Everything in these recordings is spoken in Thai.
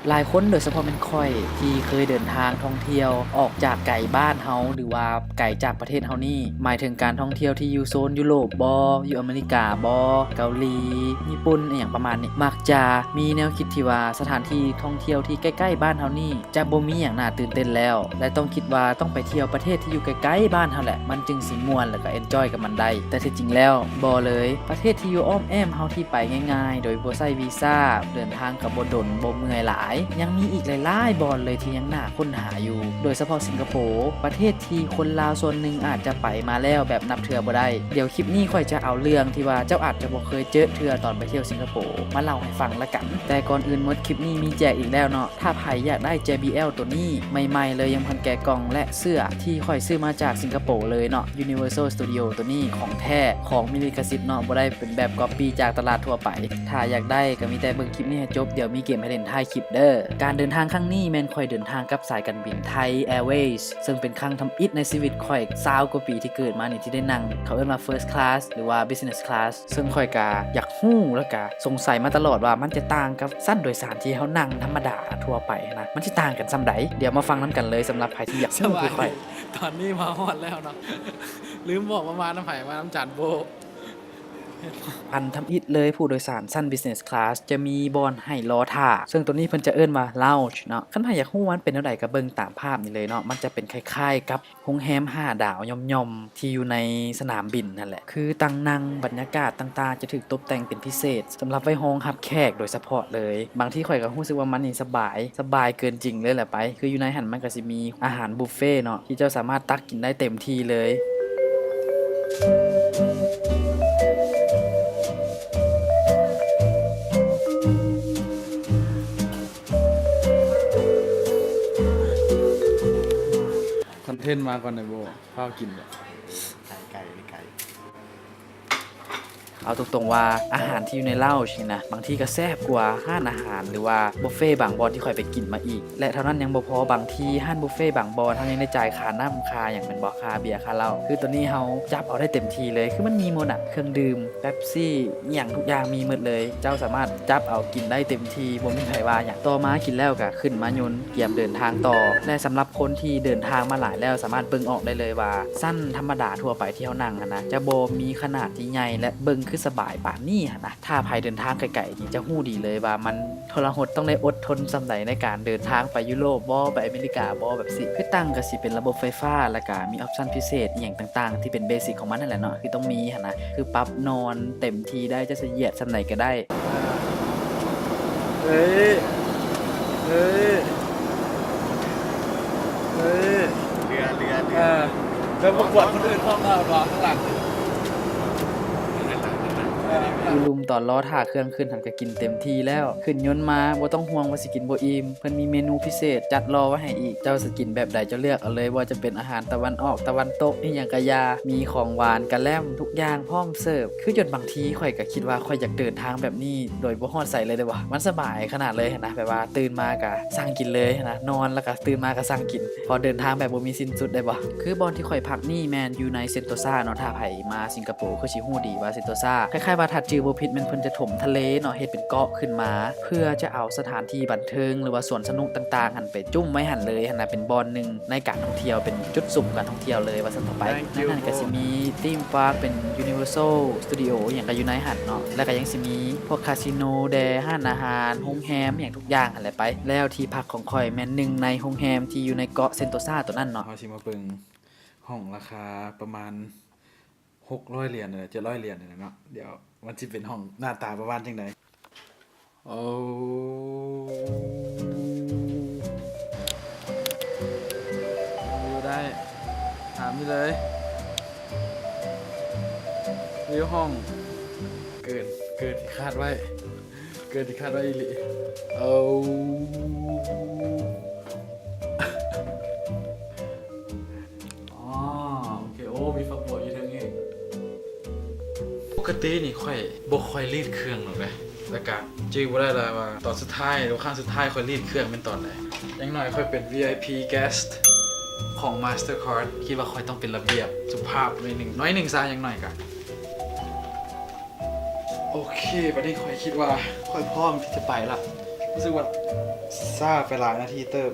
หลายคนโดยเฉพาะเป็นค่อยที่เคยเดินทางท่องเที่ยวออกจากไกลบ้านเฮาหรือว่าไกลจากประเทศเฮานี่หมายถึงการท่องเที่ยวที่อยู่โซนยุโรปบ่อยู่อเมริกาบ่เกาหลีญี่ปุ่นอย่างประมาณนี้มักจะมีแนวคิดที่ว่าสถานที่ท่องเที่ยวที่ใกล้ๆบ้านเฮานี่จะบ่มีอย่างน่าตื่นเต้นแล้วและต้องคิดว่าต้องไปเที่ยวประเทศที่อยู่ใกล้ๆบ้านเฮาแหละมันจึงสิม่วนแล้วก็เอนจอยกับมันได้แต่ที่จริงแล้วบ่เลยประเทศที่อยู่อ้อมแอมเฮาที่ไปง่ายๆโดยบ่ใช้วีซ่าเดินทางกับบ่ดนบ่เมื่อยหลายยังมีอีกหลายๆบอนเลยที่ยังน่าค้นหาอยู่โดยเฉพาะสิงคโปร์ประเทศที่คนลาวส่วนหนึ่งอาจจะไปมาแล้วแบบนับเทื่อบ่ได้เดี๋ยวคลิปนี้ค่อยจะเอาเรื่องที่ว่าเจ้าอาจจะบ่เคยเจอเทื่อตอนไปเที่ยวสิงคโปร์มาเล่าให้ฟังละกันแต่ก่อนอื่นหมดคลิปนี้มีแจกอีกแล้วเนาะถ้าใครอยากได้ JBL ตัวนี้ใหม่ๆเลยยังพันแกะกล่องและเสื้อที่ค่อยซื้อมาจากสิงคโปร์เลยเนาะ Universal Studio ตัวนี้ของแท้ของมีลิขสิทธิ์เนาะบ่ได้เป็นแบบก๊อปปี้จากตลาดทั่วไปถ้าอยากได้ก็มีแต่เบิ่งคลิปนี้ให้จบเดี๋ยวมีเกมให้เล่นท้ายคลิปเด้อการเดินทางครั้งนี้แม่นค่อยเดินทางกับสายการบินไทย Airways ซึ่งเป็นครั้งทำอิฐในชีวิตค่อย20กว่าปีที่เกิดมานี่ที่ได้นั่งเขาเอิ้นว่า First Class หรือว่า Business Class ซึ่งค่อยก็อยากฮู้แล้วก็สงสัยมาตลอดว่ามันจะต่างกับสั้นโดยสารที่เฮานั่งธรรมดาทั่วไปนะมันสิต่างกันส่ำใดเดี๋ยวมาฟังนํกันเลยสำหรับใครที่อยากรู้คือค่อย ตอนนี้มาฮอดแล้วเนาะ ลืมบอกมาน้ำไผ่มาน้ำจันโบ อันทำอิฐเลยผู้โดยสารสั้น Business Class จะมีบอนให้รอท่าซึ่งตัวนี้เพิ่นจะเอิ้นว่า Lounge เนาะคันใครอยากฮู้ว่ามันเป็นแนวใดก็เบิ่งตามภาพนี่เลยเนาะมันจะเป็นคล้ายๆกับโรงแรม5 ดาวย่อมๆที่อยู่ในสนามบินนั่นแหละคือตั้งนั่งบรรยากาศต่างๆจะถูกตกแต่งเป็นพิเศษสำหรับไว้รองรับแขกโดยเฉพาะเลยบางที่ข่อยก็รู้สึกว่ามันนี่สบายเกินจริงเลยแหละไปคืออยู่ในหันมันก็สิมีอาหารบุฟเฟ่ต์เนาะที่เจ้าสามารถตักกินได้เต็มที่เลยคอนเทนต์มาก่อนหน่อยโบข้าวกินเลยไก่ เอาตรงๆว่าอาหารที่อยู่ในเล่าชินะบางที่ก็แซ่บกว่าห้านอาหารหรือว่าบุฟเฟ่บางบอนที่ค่อยไปกินมาอีกและเท่านั้นยังบ่พอบางที่ห้านบุฟเฟ่บางบอนทั้งยังได้จ่ายค่าน้ำค่าอย่างเป็นบ่ค่าเบียร์ค่าเหล้าคือตัวนี้เฮาจับเอาได้เต็มทีเลยคือมันมีหมดอ่ะเครื่องดื่มเป๊ปซี่อหย่างทุกอย่างมีหมดเลยเจ้าสามารถจับเอากินได้เต็มทีบ่มีไผว่าหยังต่อมากินแล้วก็ขึ้นมายนต์เกียมเดินทางต่อและสำหรับคนที่เดินทางมาหลายแล้วสามารถเบิ่งออกได้เลยว่าสั้นธรรมดาทั่วไปที่เฮานั่งนะจะบ่มีขนาดที่ใหญ่และเบิ่งคือสบายปานนี้นะถ้าใครเดินทางไกลๆนี่จะฮู้ดีเลยว่ามันทรหดต้องได้อดทนส่ำใดในการเดินทางไปยุโรปบ่ไปอเมริกาบ่แบบสิคือตั้งก็สิเป็นระบบไฟฟ้าแล้วก็มีออปชั่นพิเศษอีหยังต่างๆที่เป็นเบสิกของมันนั่นแหละเนาะคือต้องมีหั่นนะคือปรับนอนเต็มที่ได้จะเหยียดส่ำใดก็ได้เฮ้ยเฮ้ยเฮ้ยเรือแล้วประกวดคนอื่นห้องเรารอข้างหลังคือลุมตอนล้อท่าเครื่องขึ้นหันก็กินเต็มที่แล้วขึ้นยนต์มาบ่ต้องห่วงว่าสิกินบ่อิ่มเพิ่นมีเมนูพิเศษจัดรอไว้ให้อีกเจ้าสิกินแบบใดเจ้าเลือกเอาเลยว่าจะเป็นอาหารตะวันออกตะวันตกอีหยังก็ยามีของหวานกะแล่มทุกอย่างพร้อมเสิร์ฟคือจนบางทีข่อยก็คิดว่าข่อยอยากเดินทางแบบนี้โดยบ่ฮอดใส่เลยเด้อว่ะมันสบายขนาดเลยนะแบบว่าตื่นมาก็สั่งกินเลยนะนอนแล้วก็ตื่นมาก็สั่งกินพอเดินทางแบบบ่มีสิ้นสุดได้บ่คือบอนที่ข่อยพักนี่แม่นอยู่ในเซนโตซาเนาะถ้าไผมาสิงคโปร์คือสิฮู้ดีว่าเซนโตซาคล้ายๆว่าถ้าจือบ่ผิดมันเพิ่นจะถมทะเลเนาะเฮ็ดเป็นเกาะขึ้นมาเพื่อจะเอาสถานที่บันเทิงหรือว่าสวนสนุกต่างๆหันไปจุ่มไว้หันเลยหันน่ะเป็นบอนหนึ่งในการท่องเที่ยวเป็นจุดสุ่มการท่องเที่ยวเลยว่าซั่นต่อไปนั่นก็สิมีธีมพาร์คเป็น Universal Studio อหยังก็อยู่ในหันเนาะแล้วก็ยังสิมีพวกคาสิโนแดร้านอาหารโรงแรมอหยังทุกอย่างหันแหละไปแล้วที่พักของข่อยแม่นหนึ่งในโรงแรมที่อยู่ในเกาะเซนโตซาตัวนั้นเนาะเขาชิมาเปิงห้องราคาประมาณ600 เหรียญเลย700 เหรียญเลยเนาะเดี๋ยวมันจะเป็นห้องหน้าตาประมาณจังไดโอ้อยู่ได้ถามนี่เลยวิวห้องเกินที่คาดไว้อีหลีเอาโอเคโอ้มีฝักบัวอยู่ทางนี้ปกตินี่ค่อยบ่ค่อยรีดเครื่องหรอกเลยแล้วก็จื้อบ่ได้เลยว่าตอนสุดท้ายหรือครั้งสุดท้ายค่อยรีดเครื่องเป็นตอนไหนอย่างน้อยค่อยเป็น VIP guest ของ Mastercard คิดว่าค่อยต้องเป็นระเบียบสุภาพหน่อยหนึ่งซะอย่างน้อยก็โอเคประเด็นค่อยคิดว่าค่อยพร้อมที่จะไปละรู้สึกว่า ซ่าไปหลายนาทีเติบ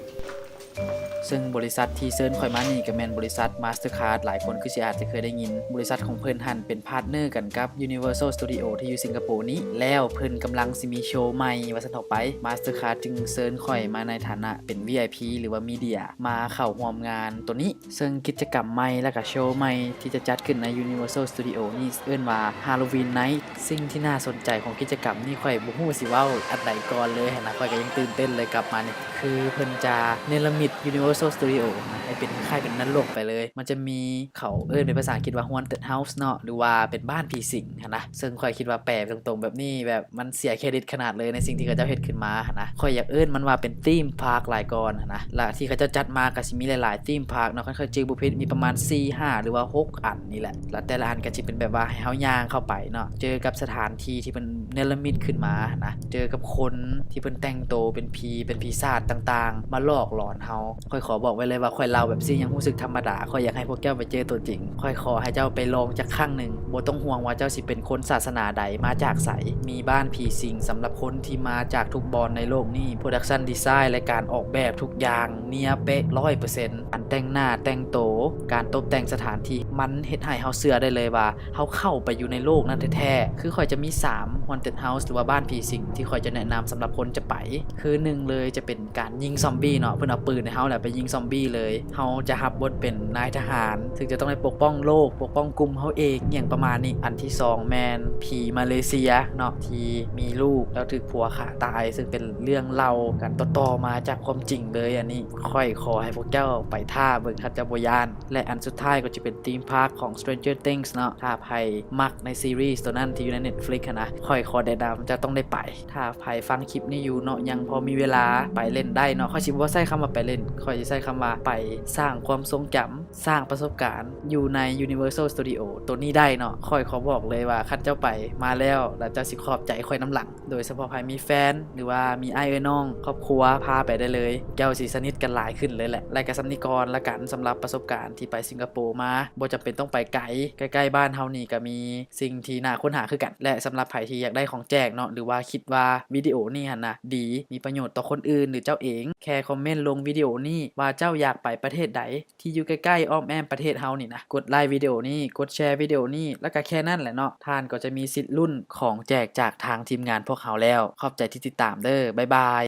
ซึ่งบริษัทที่เซิร์นข่อยมานี่ก็แม่นบริษัท Mastercard หลายคนคือสิอาจจะเคยได้ยินบริษัทของเพิ่นหันเป็นพาร์ทเนอร์กันกับ Universal Studio ที่อยู่สิงคโปร์นี้แล้วเพิ่นกำลังสิมีโชว์ใหม่ว่าซั่นเถาะไป Mastercard จึงเซิร์นข่อยมาในฐานะเป็น VIP หรือว่ามีเดียมาเข้าร่วมงานตัวนี้ซึ่งกิจกรรมใหม่และก็โชว์ใหม่ที่จะจัดขึ้นใน Universal Studio นี่เอิ้นว่า Halloween Night สิ่งที่น่าสนใจของกิจกรรมนี้ข่อยบ่ฮู้สิเว้าอันใดก่อนเลยหั้นนะข่อยก็ยังตื่นเต้นเลยกลับมานี่คือเพิ่นจะเนรมิต Universal Studio ให้เป็นคล้ายเป็นนรกไปเลยมันจะมีเขาเอิ้นเป็นภาษาอังกฤษว่า Haunted House เนาะหรือว่าเป็นบ้านผีสิงหั้นนะซึ่งข่อยคิดว่าแปลตรงๆแบบนี้แบบมันเสียเครดิตขนาดเลยในสิ่งที่เขาเจ้าเฮ็ดขึ้นมาหั้นนะข่อยอยากเอิ้นมันว่าเป็นธีมพาร์คหลายก่อนหั้นนะและที่เขาเจ้าจัดมาก็สิมีหลายๆธีมพาร์คเนาะคันเคยเจอบ่ผิดมีประมาณ 4-5 หรือว่า 6 อันนี่แหละแล้วแต่ละอันก็สิเป็นแบบว่าให้เฮาย่างเข้าไปเนาะเจอกับสถานที่ที่เพิ่นเนรมิตขึ้นมาหั้นนะเจอกับคนที่เพิ่นแต่งโตวเป็นผีเป็นปีศาจต่างๆมาหลอกหลอนเฮาข่อยขอบอกไว้เลยว่าข่อยเล่าแบบสิยังรู้สึกธรรมดาข่อยอยากให้พวกเจ้าไปเจอตัวจริงข่อยขอให้เจ้าไปลองจักครั้งหนึ่งบ่ต้องห่วงว่าเจ้าสิเป็นคนศาสนาใดมาจากไสมีบ้านผีสิงสำหรับคนที่มาจากทุกบอนในโลกนี้ Production Design และการออกแบบทุกอย่างเนียเป๊ะ 100% การแต่งหน้าแต่งโตวการตกแต่งสถานที่มันเฮ็ดให้เฮาเชื่อได้เลยว่าเฮาเข้าไปอยู่ในโลกนั้นแท้ๆคือข่อยจะมี3 Haunted House หรือว่าบ้านผีสิงที่ข่อยจะแนะนำสำหรับคนจะไปคือ1เลยจะเป็นการยิงซอมบี้เนาะเพิ่นเอาปืนให้เฮาแหละไปยิงซอมบี้เลยเฮาจะรับบทเป็นนายทหารถึงจะต้องได้ปกป้องโลกปกป้องกลุ่มเฮาเองอย่างประมาณนี้อันที่2แมนผีมาเลเซียเนาะที่มีลูกแล้วถูกผัวฆ่าตายซึ่งเป็นเรื่องเล่ากันต่อๆมาจากความจริงเลยอันนี้ค่อยขอให้พวกเจ้าไปท่าเบิ่งคัดจะบ่ย่านและอันสุดท้ายก็จะเป็นธีมพาร์คของ Stranger Things เนาะถ้าใครมักในซีรีส์ตัวนั้นที่อยู่ใน Netflix อะนะค่อยขอแนะนำจะต้องได้ไปถ้าใครฟังคลิปนี้อยู่เนาะยังพอมีเวลาไปเล่นได้เนาะค่อยสิบ่ใช้คำว่าไปเล่นค่อยสิใช้คำว่าไปสร้างความทรงจำสร้างประสบการณ์อยู่ใน Universal Studio ตัวนี้ได้เนาะค่อยขอบอกเลยว่าคันเจ้าไปมาแล้วเจ้าสิขอบใจค่อยน้ำหลังโดยเฉพาะใครมีแฟนหรือว่ามีอ้ายเอ้ยน้องครอบครัวพาไปได้เลยเจ้าสิสนิทกันหลายขึ้นเลยแหละและก็สำนิกรละกันสำหรับประสบการณ์ที่ไปสิงคโปร์มาบ่จำเป็นต้องไปไกลใกล้ๆบ้านเฮานี่ก็มีสิ่งที่น่าค้นหาคือกันและสำหรับใครที่อยากได้ของแจกเนาะหรือว่าคิดว่าวิดีโอนี้หั่นนะดีมีประโยชน์ต่อคนอื่นหรือเจ้าเองแค่คอมเมนต์ลงวิดีโอนี้ว่าเจ้าอยากไปประเทศใดที่อยู่ใกล้ๆอ้อมแอมประเทศเฮานี่นะกดไลค์วิดีโอนี้กดแชร์วิดีโอนี้แล้วก็แค่นั้นแหละเนาะท่านก็จะมีสิทธิ์ลุ้นของแจกจากทางทีมงานพวกเฮาแล้วขอบใจที่ติดตามเด้อบ๊ายบาย